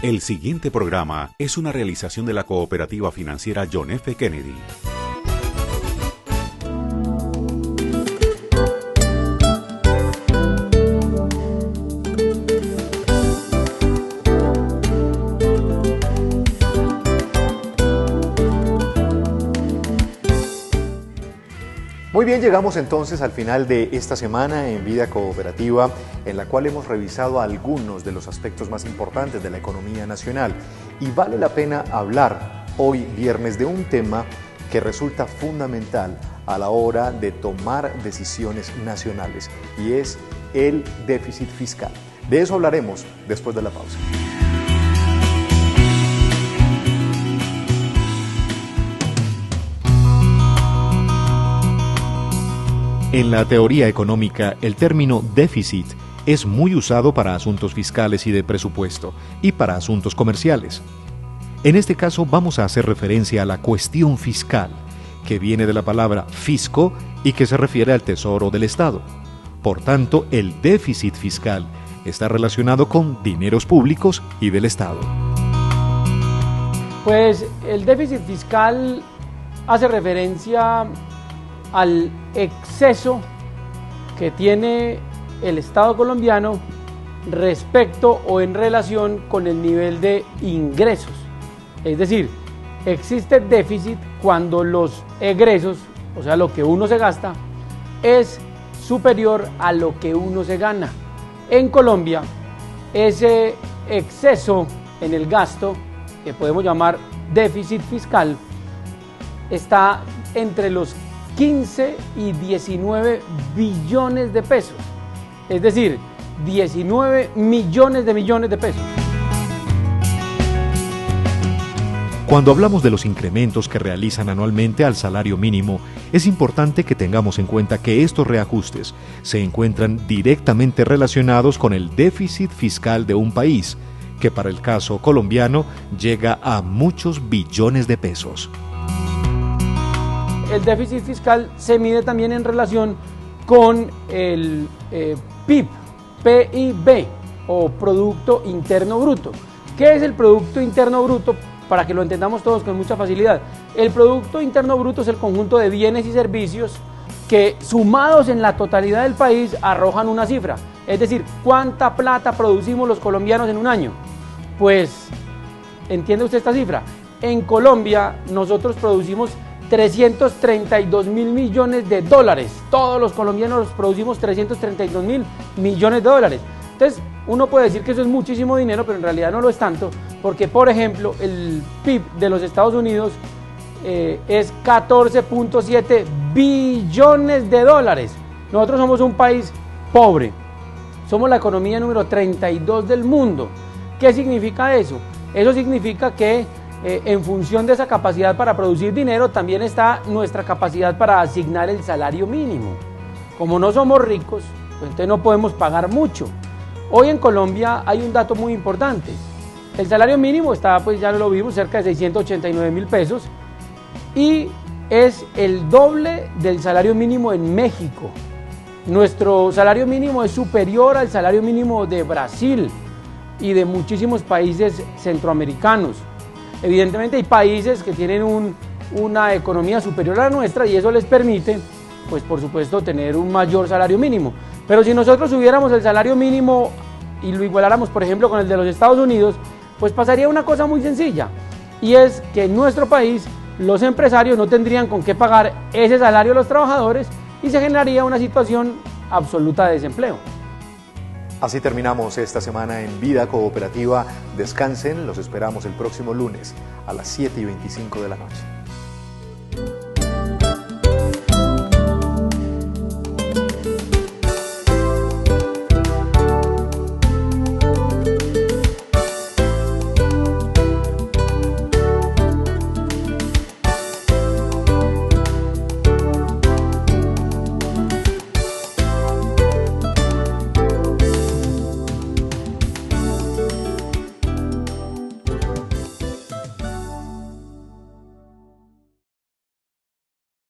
El siguiente programa es una realización de la cooperativa financiera John F. Kennedy. Muy bien, llegamos entonces al final de esta semana en Vida Cooperativa, en la cual hemos revisado algunos de los aspectos más importantes de la economía nacional. Y vale la pena hablar hoy viernes de un tema que resulta fundamental a la hora de tomar decisiones nacionales, y es el déficit fiscal. De eso hablaremos después de la pausa. En la teoría económica, el término déficit es muy usado para asuntos fiscales y de presupuesto, y para asuntos comerciales. En este caso vamos a hacer referencia a la cuestión fiscal, que viene de la palabra fisco y que se refiere al tesoro del Estado. Por tanto, el déficit fiscal está relacionado con dineros públicos y del Estado. Pues el déficit fiscal hace referencia al exceso que tiene el Estado colombiano respecto o en relación con el nivel de ingresos. Es decir, existe déficit cuando los egresos, o sea, lo que uno se gasta, es superior a lo que uno se gana. En Colombia, ese exceso en el gasto, que podemos llamar déficit fiscal, está entre los 15 y 19 billones de pesos, es decir, 19 millones de pesos. Cuando hablamos de los incrementos que realizan anualmente al salario mínimo, es importante que tengamos en cuenta que estos reajustes se encuentran directamente relacionados con el déficit fiscal de un país, que para el caso colombiano llega a muchos billones de pesos. El déficit fiscal se mide también en relación con el PIB o Producto Interno Bruto. ¿Qué es el Producto Interno Bruto? Para que lo entendamos todos con mucha facilidad. El Producto Interno Bruto es el conjunto de bienes y servicios que sumados en la totalidad del país arrojan una cifra. Es decir, ¿cuánta plata producimos los colombianos en un año? Pues, ¿entiende usted esta cifra? En Colombia nosotros producimos 332 mil millones de dólares. Todos los colombianos producimos 332 mil millones de dólares. Entonces, uno puede decir que eso es muchísimo dinero, pero en realidad no lo es tanto, porque, por ejemplo, el PIB de los Estados Unidos es 14.7 billones de dólares. Nosotros somos un país pobre. Somos la economía número 32 del mundo. ¿Qué significa eso? Eso significa que en función de esa capacidad para producir dinero, también está nuestra capacidad para asignar el salario mínimo. Como no somos ricos, pues entonces no podemos pagar mucho. Hoy en Colombia hay un dato muy importante. El salario mínimo está, pues ya lo vimos, cerca de 689 mil pesos y es el doble del salario mínimo en México. Nuestro salario mínimo es superior al salario mínimo de Brasil y de muchísimos países centroamericanos. Evidentemente hay países que tienen una economía superior a la nuestra y eso les permite, pues por supuesto, tener un mayor salario mínimo. Pero si nosotros subiéramos el salario mínimo y lo igualáramos, por ejemplo, con el de los Estados Unidos, pues pasaría una cosa muy sencilla, y es que en nuestro país los empresarios no tendrían con qué pagar ese salario a los trabajadores y se generaría una situación absoluta de desempleo. Así terminamos esta semana en Vida Cooperativa. Descansen, los esperamos el próximo lunes a las 7:25 de la noche.